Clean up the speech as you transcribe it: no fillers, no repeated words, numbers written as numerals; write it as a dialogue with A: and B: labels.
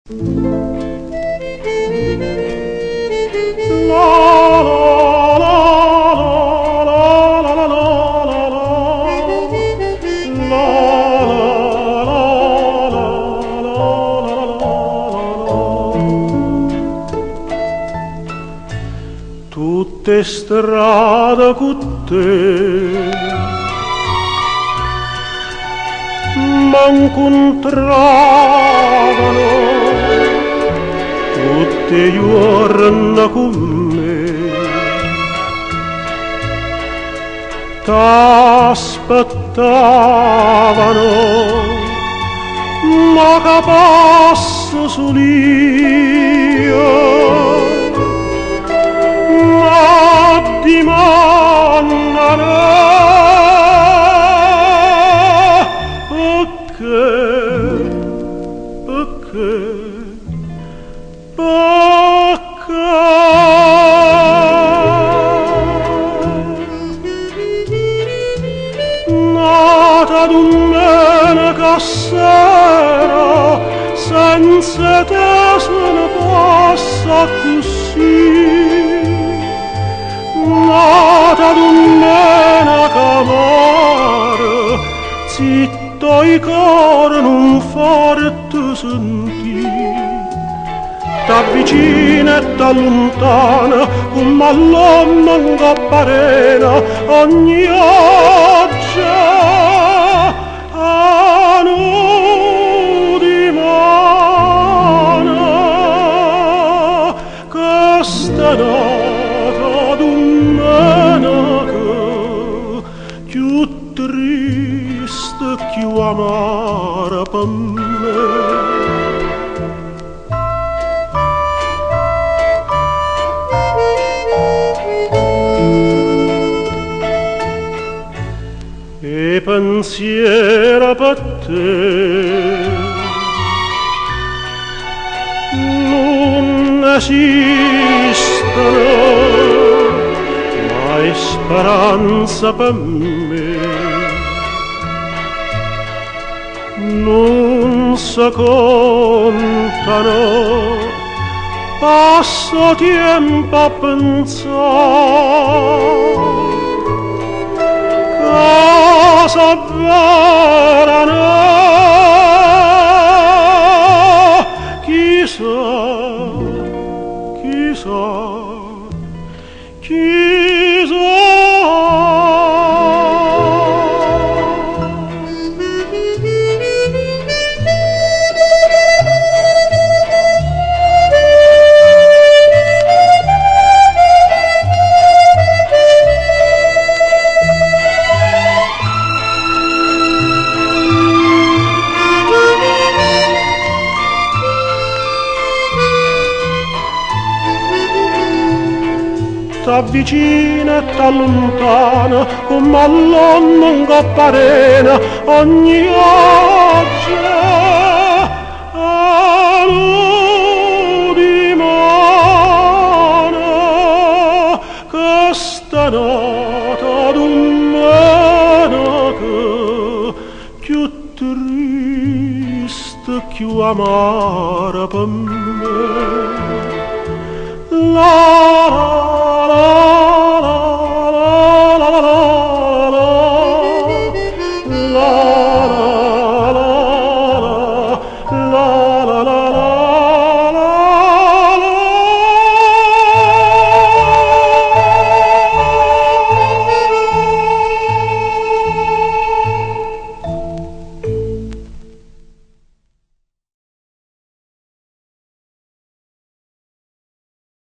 A: Tutte strade con te m'incontravano, tutte i giorni con me t'aspettavano, ma che passo solio dimandano perché nata domenica sera senza te se ne passa così. Nata domenica amara, zitto i cor non farti sentire, t'avvicina e t'allontana, come all'uomo in capparena, ogni oggi a noi dimana, questa notte più triste, più amara per me. E pensiero per te non esistono, mai speranza per me, non si contano, passo tempo a pensare, cosa vera no, chissà, chissà, chissà. T'avvicina e t'allontana, come all'uomo in capparena, ogni oggi a noi dimana, questa nota domenica più triste, più amara per me. La la la